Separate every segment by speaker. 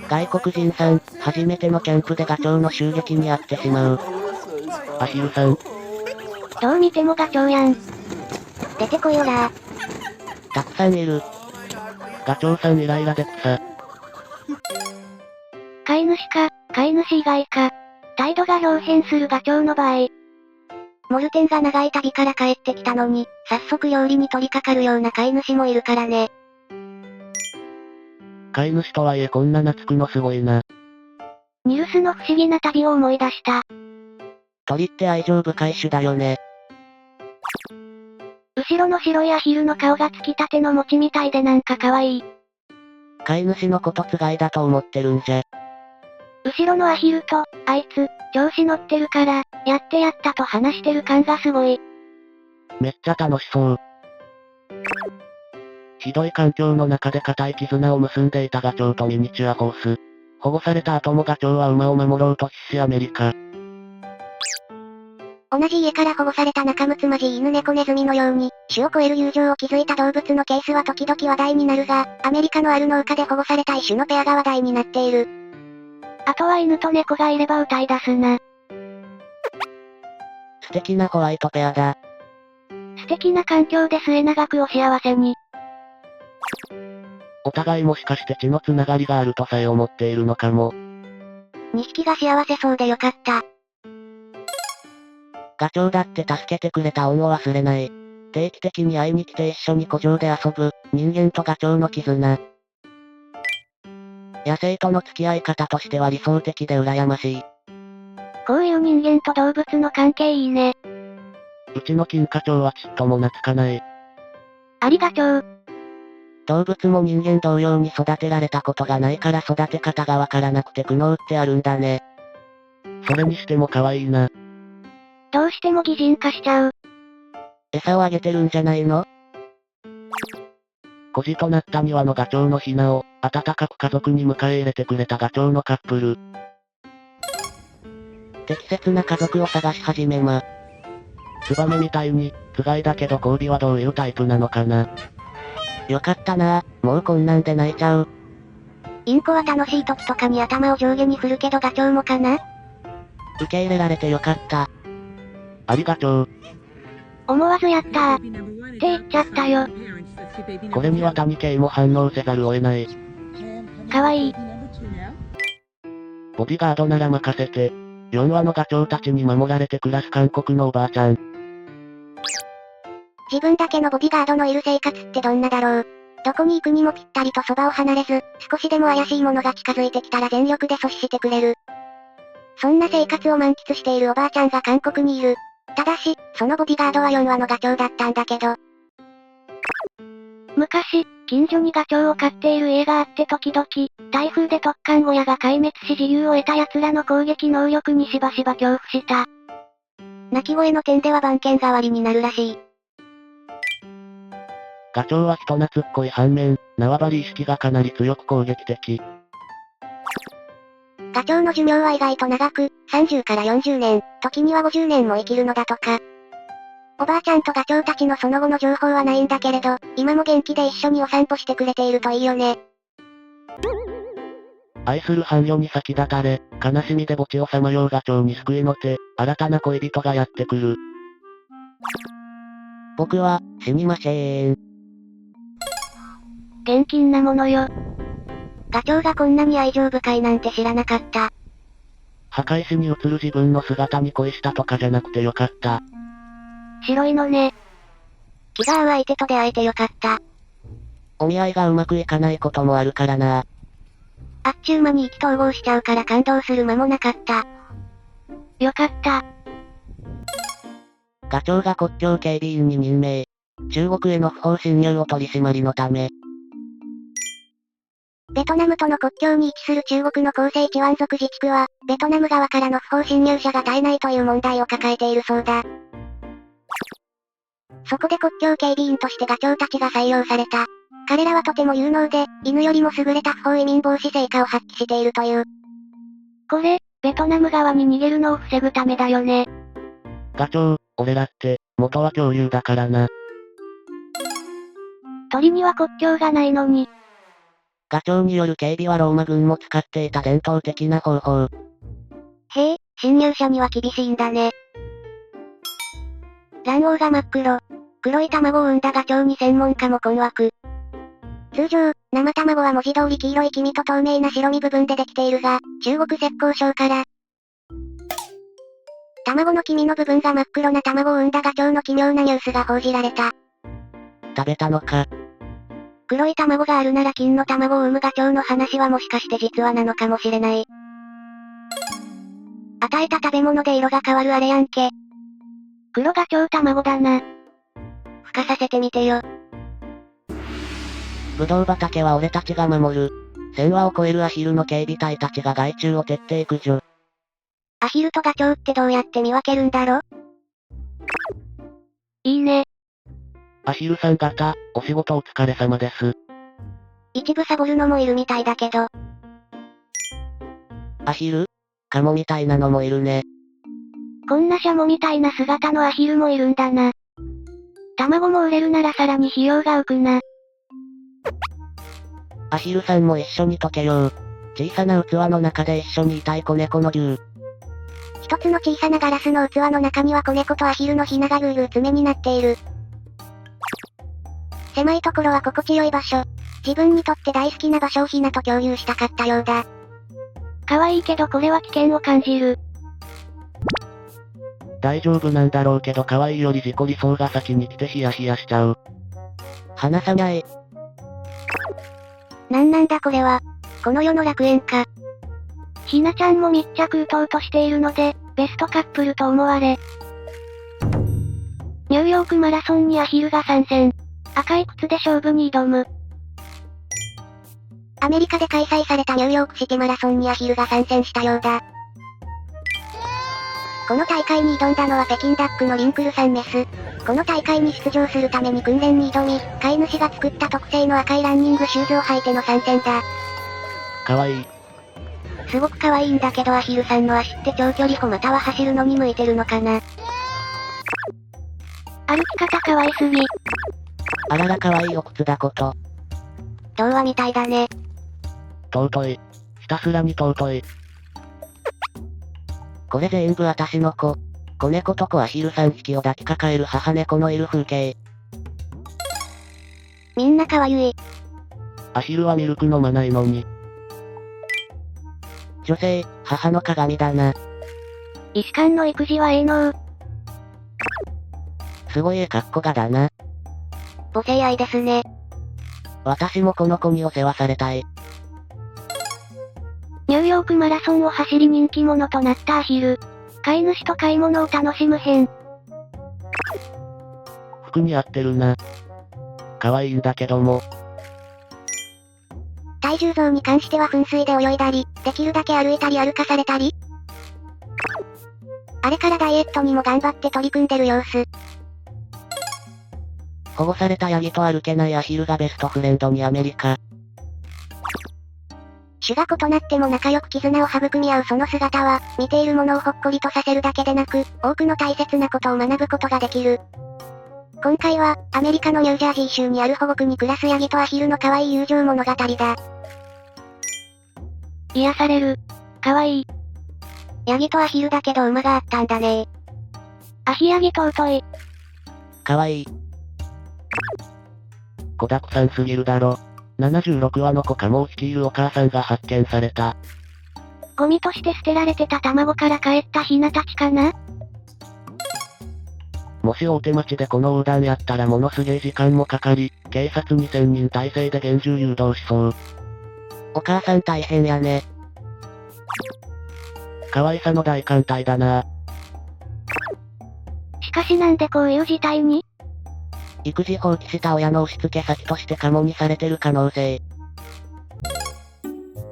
Speaker 1: 外国人さん、初めてのキャンプでガチョウの襲撃に遭ってしまう。アヒルさん。
Speaker 2: どう見てもガチョウやん。出てこいよらー。
Speaker 1: たくさんいる。ガチョウさんイライラで草。
Speaker 2: 飼い主か、飼い主以外か。態度が表変するガチョウの場合。モルテンが長い旅から帰ってきたのに、早速料理に取り掛かるような飼い主もいるからね。
Speaker 1: 飼い主とはいえこんな懐くのすごいな。
Speaker 2: ニルスの不思議な旅を思い出した。
Speaker 1: 鳥って愛情深い種だよね。
Speaker 2: 後ろの白いアヒルの顔がつきたての餅みたいでなんか可愛い。
Speaker 1: 飼い主のことつがいだと思ってるんじゃ。
Speaker 2: 後ろのアヒルと、あいつ、調子乗ってるから、やってやったと話してる感がすごい。
Speaker 1: めっちゃ楽しそう。ひどい環境の中で固い絆を結んでいたガチョウとミニチュアホース。保護された後もガチョウは馬を守ろうと必死アメリカ。
Speaker 2: 同じ家から保護された仲睦まじい犬猫ネズミのように、種を超える友情を築いた動物のケースは時々話題になるが、アメリカのある農家で保護された異種のペアが話題になっている。あとは犬と猫がいれば歌い出すな。
Speaker 1: 素敵なホワイトペアだ。
Speaker 2: 素敵な環境で末永くお幸せに。
Speaker 1: お互いもしかして血のつながりがあるとさえ思っているのかも。
Speaker 2: 2匹が幸せそうでよかった。
Speaker 1: ガチョウだって助けてくれた恩を忘れない。定期的に会いに来て一緒に湖上で遊ぶ、人間とガチョウの絆。野生との付き合い方としては理想的で羨ましい。
Speaker 2: こういう人間と動物の関係いいね。
Speaker 1: うちの金華鳥はちっとも懐かない。
Speaker 2: ありがとう。
Speaker 1: 動物も人間同様に育てられたことがないから育て方がわからなくて苦悩ってあるんだね。それにしても可愛いな。
Speaker 2: どうしても擬人化しちゃう。
Speaker 1: 餌をあげてるんじゃないの？孤児となった2羽のガチョウのヒナを、温かく家族に迎え入れてくれたガチョウのカップル。適切な家族を探し始めま。ツバメみたいに、つがいだけど交尾はどういうタイプなのかな。よかったなぁ、もうこんなんで泣いちゃう。
Speaker 2: インコは楽しい時とかに頭を上下に振るけどガチョウもかな？
Speaker 1: 受け入れられてよかった。ありがとう。
Speaker 2: 思わずやったー。って言っちゃったよ。
Speaker 1: これには谷圭も反応せざるを得ない。
Speaker 2: かわいい。
Speaker 1: ボディガードなら任せて。4羽のガチョウたちに守られて暮らす韓国のおばあちゃん。
Speaker 2: 自分だけのボディガードのいる生活ってどんなだろう。どこに行くにもぴったりとそばを離れず、少しでも怪しいものが近づいてきたら全力で阻止してくれる。そんな生活を満喫しているおばあちゃんが韓国にいる。ただし、そのボディガードは4羽のガチョウだったんだけど。昔、近所にガチョウを飼っている家があって時々、台風で突貫小屋が壊滅し自由を得た奴らの攻撃能力にしばしば恐怖した。鳴き声の点では番犬代わりになるらしい。
Speaker 1: ガチョウは人懐っこい反面、縄張り意識がかなり強く攻撃的。
Speaker 2: ガチョウの寿命は意外と長く、30から40年、時には50年も生きるのだとか。おばあちゃんとガチョウたちのその後の情報はないんだけれど、今も元気で一緒にお散歩してくれているといいよね。
Speaker 1: 愛する伴侶に先立たれ、悲しみで墓地をさまようガチョウに救いの手、新たな恋人がやってくる。僕は、死にません。
Speaker 2: 現金なものよ。ガチョウがこんなに愛情深いなんて知らなかった。
Speaker 1: 墓石に映る自分の姿に恋したとかじゃなくてよかった。
Speaker 2: 白いのね。気が合う相手と出会えてよかった。
Speaker 1: お見合いがうまくいかないこともあるからな。
Speaker 2: あっちゅう間に意気投合しちゃうから感動する間もなかった。よかった。
Speaker 1: ガチョウが国境警備員に任命。中国への不法侵入を取り締まりのため。
Speaker 2: ベトナムとの国境に位置する中国の広西チワン族自治区は、ベトナム側からの不法侵入者が絶えないという問題を抱えているそうだ。そこで国境警備員としてガチョウたちが採用された。彼らはとても有能で、犬よりも優れた不法移民防止成果を発揮しているという。これ、ベトナム側に逃げるのを防ぐためだよね。
Speaker 1: ガチョウ、俺らって、元は恐竜だからな。
Speaker 2: 鳥には国境がないのに。
Speaker 1: ガチョウによる警備はローマ軍も使っていた伝統的な方法。
Speaker 2: へえ、侵入者には厳しいんだね。卵黄が真っ黒。黒い卵を産んだガチョウに専門家も困惑。通常、生卵は文字通り黄色い黄身と透明な白身部分でできているが、中国浙江省から、卵の黄身の部分が真っ黒な卵を産んだガチョウの奇妙なニュースが報じられた。
Speaker 1: 食べたのか。
Speaker 2: 黒い卵があるなら金の卵を産むガチョウの話はもしかして実話なのかもしれない。与えた食べ物で色が変わるあれやんけ。黒ガチョウ卵だな。孵化させてみてよ。
Speaker 1: ぶどう畑は俺たちが守る。1000羽を超えるアヒルの警備隊たちが害虫を徹底駆除。
Speaker 2: アヒルとガチョウってどうやって見分けるんだろ？いいね。
Speaker 1: アヒルさん方、お仕事お疲れ様です。
Speaker 2: 一部サボるのもいるみたいだけど。
Speaker 1: アヒル？カモみたいなのもいるね。
Speaker 2: こんなシャモみたいな姿のアヒルもいるんだな。卵も売れるならさらに費用が浮くな。
Speaker 1: アヒルさんも一緒に溶けよう。小さな器の中で一緒にいたい子猫の竜。
Speaker 2: 一つの小さなガラスの器の中には子猫とアヒルのヒナがぐーぐー詰めになっている。狭いところは心地よい場所。自分にとって大好きな場所をヒナと共有したかったようだ。可愛いけどこれは危険を感じる。
Speaker 1: 大丈夫なんだろうけど可愛いより事故りそうが先に来てヒヤヒヤしちゃう。離さない。
Speaker 2: なんだこれは。この世の楽園か。ひなちゃんも密着打とうとしているので、ベストカップルと思われ。ニューヨークマラソンにアヒルが参戦。赤い靴で勝負に挑む。アメリカで開催されたニューヨークシティマラソンにアヒルが参戦したようだ。この大会に挑んだのは北京ダックのリンクルさんメス。この大会に出場するために訓練に挑み、飼い主が作った特製の赤いランニングシューズを履いての参戦だ。
Speaker 1: かわいい。
Speaker 2: すごく可愛いんだけどアヒルさんの足って長距離歩または走るのに向いてるのかな。歩き方可愛すぎ。
Speaker 1: あらら可愛いお靴だこと。
Speaker 2: 童話みたいだね。
Speaker 1: 尊い。ひたすらに尊い。これ全部私の子。子猫と子アヒル3匹を抱きかかえる母猫のいる風景。
Speaker 2: みんな可愛い。
Speaker 1: アヒルはミルク飲まないのに。女性、母の鏡だな。
Speaker 2: 医師官の育児は営農。
Speaker 1: すごい格好がだな。
Speaker 2: 母性愛ですね。
Speaker 1: 私もこの子にお世話されたい。
Speaker 2: ニューヨークマラソンを走り人気者となったアヒル。飼い主と買い物を楽しむ編。
Speaker 1: 服に合ってるな。可愛いんだけども。
Speaker 2: 体重増に関しては噴水で泳いだり、できるだけ歩いたり歩かされたり。あれからダイエットにも頑張って取り組んでる様子。
Speaker 1: 保護されたヤギと歩けないアヒルがベストフレンドにアメリカ。
Speaker 2: 種が異なっても仲良く絆を育み合うその姿は、見ているものをほっこりとさせるだけでなく、多くの大切なことを学ぶことができる。今回は、アメリカのニュージャージー州にある保護区に暮らすヤギとアヒルの可愛い友情物語だ。癒される。可愛い。ヤギとアヒルだけど馬があったんだね。アヒヤギ尊い。
Speaker 1: 可愛い。子だくさんすぎるだろ。76羽の子カモを率いるお母さんが発見された。
Speaker 2: ゴミとして捨てられてた卵から帰ったヒナたちかな？
Speaker 1: もし大手町でこの横断やったらものすげえ時間もかかり、警察2000人体制で厳重誘導しそう。お母さん大変やね。可愛さの大艦隊だな。
Speaker 2: しかしなんでこういう事態に？
Speaker 1: 育児放棄した親の押し付け先としてカモにされてる可能性。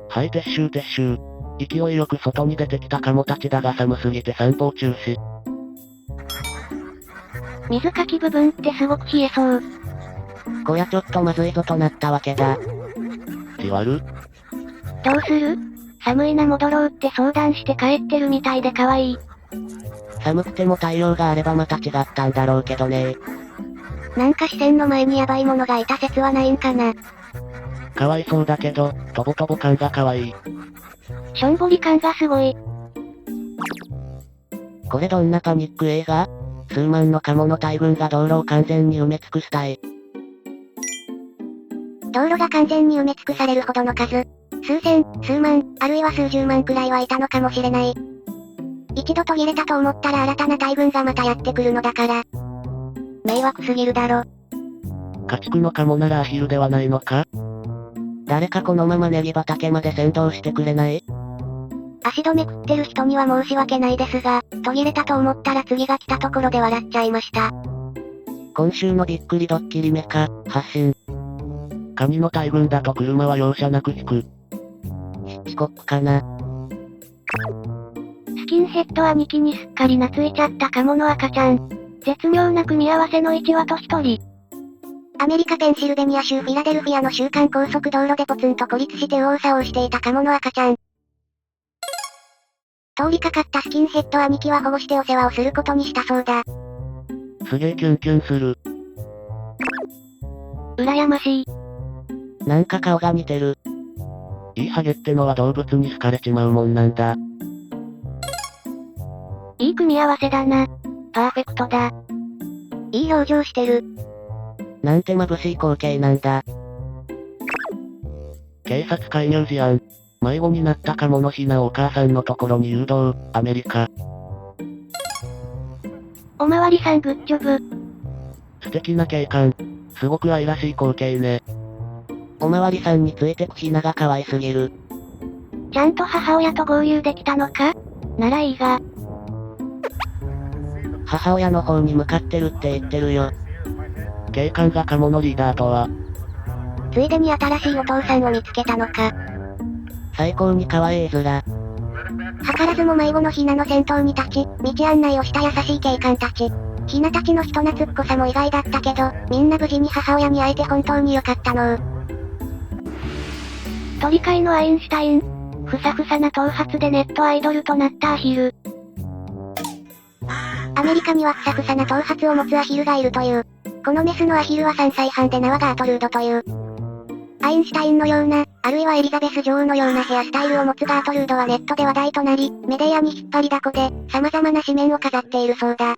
Speaker 1: はい撤収撤収。勢いよく外に出てきたカモたちだが寒すぎて散歩中止。
Speaker 2: 水かき部分ってすごく冷えそう。
Speaker 1: こやちょっとまずいぞとなったわけだ。じわる？
Speaker 2: どうする？寒いな戻ろうって相談して帰ってるみたいで可愛い。
Speaker 1: 寒くても太陽があればまた違ったんだろうけどね。
Speaker 2: なんか視線の前にヤバいものがいた説はないんかな。
Speaker 1: かわいそうだけど、とぼとぼ感が可愛い。
Speaker 2: しょんぼり感がすごい。
Speaker 1: これどんなパニック映画？数万のカモの大群が道路を完全に埋め尽くしたい。
Speaker 2: 道路が完全に埋め尽くされるほどの数。数千、数万、あるいは数十万くらいはいたのかもしれない。一度途切れたと思ったら新たな大群がまたやってくるのだから。迷惑すぎるだろ。
Speaker 1: 家畜のカモならアヒルではないのか？誰かこのままネギ畑まで先導してくれない？
Speaker 2: 足止め食ってる人には申し訳ないですが、途切れたと思ったら次が来たところで笑っちゃいました。
Speaker 1: 今週のびっくりドッキリメカ、発信。カニの大群だと車は容赦なく引く。ヒッチコックかな。
Speaker 2: スキンヘッド兄貴にすっかり懐いちゃったカモの赤ちゃん。絶妙な組み合わせの1羽と1人。アメリカペンシルベニア州フィラデルフィアの週間高速道路でポツンと孤立して右往左往していたカモの赤ちゃん。通りかかったスキンヘッド兄貴は保護してお世話をすることにしたそうだ。
Speaker 1: すげえキュンキュンする。
Speaker 2: 羨ましい。
Speaker 1: なんか顔が似てる。いいハゲってのは動物に好かれちまうもんなんだ。
Speaker 2: いい組み合わせだな。パーフェクトだ。いい表情してる。
Speaker 1: なんて眩しい光景なんだ。警察介入事案。迷子になったカモのヒナをお母さんのところに誘導、アメリカ。
Speaker 2: おまわりさんグッジョブ。
Speaker 1: 素敵な景観。すごく愛らしい光景ね。おまわりさんについてくヒナが可愛すぎる。
Speaker 2: ちゃんと母親と合流できたのか？ならいいが。
Speaker 1: 母親の方に向かってるって言ってるよ。警官がカモのリーダーとは。
Speaker 2: ついでに新しいお父さんを見つけたのか。
Speaker 1: 最高に可愛い面。
Speaker 2: 図らずも迷子のヒナの先頭に立ち、道案内をした優しい警官たち。ヒナたちの人懐っこさも意外だったけど、みんな無事に母親に会えて本当に良かったの。鳥飼のアインシュタイン。ふさふさな頭髪でネットアイドルとなったアヒル。アメリカにはふさふさな頭髪を持つアヒルがいるという。このメスのアヒルは3歳半で名はガートルードという。アインシュタインのような、あるいはエリザベス女王のようなヘアスタイルを持つガートルードはネットで話題となり、メディアに引っ張りだこで、様々な紙面を飾っているそうだ。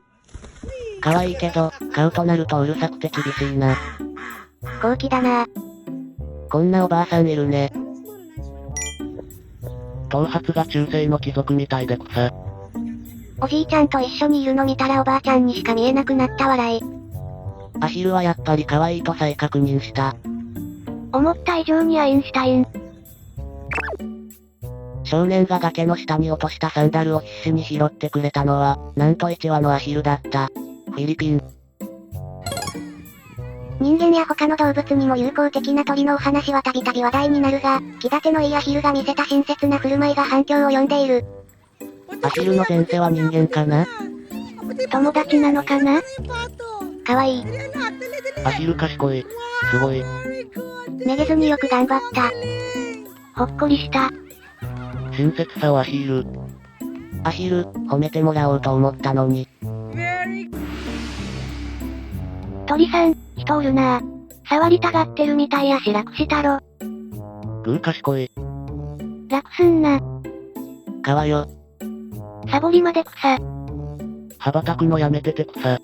Speaker 1: 可愛いけど、買うとなるとうるさくて厳しいな。
Speaker 2: 高貴だな。
Speaker 1: こんなおばあさんいるね。頭髪が中世の貴族みたいで草。
Speaker 2: おじいちゃんと一緒にいるの見たらおばあちゃんにしか見えなくなった笑い。
Speaker 1: アヒルはやっぱり可愛いと再確認した。
Speaker 2: 思った以上にアインシュタイン。
Speaker 1: 少年が崖の下に落としたサンダルを必死に拾ってくれたのは、なんと1羽のアヒルだった。フィリピン。
Speaker 2: 人間や他の動物にも友好的な鳥のお話はたびたび話題になるが、気立てのいいアヒルが見せた親切な振る舞いが反響を呼んでいる。
Speaker 1: アヒルの前世は人間かな？
Speaker 2: 友達なのかな？かわいい。
Speaker 1: アヒル賢い。すごい。
Speaker 2: めげずによく頑張った。ほっこりした。
Speaker 1: 親切さをアヒル。アヒル、褒めてもらおうと思ったのに。
Speaker 2: 鳥さん、人おるなぁ。触りたがってるみたいやし楽したろ。
Speaker 1: グー賢い。
Speaker 2: 楽すんな。
Speaker 1: かわよ。
Speaker 2: サボりまで草。
Speaker 1: 羽ばたくのやめてて草。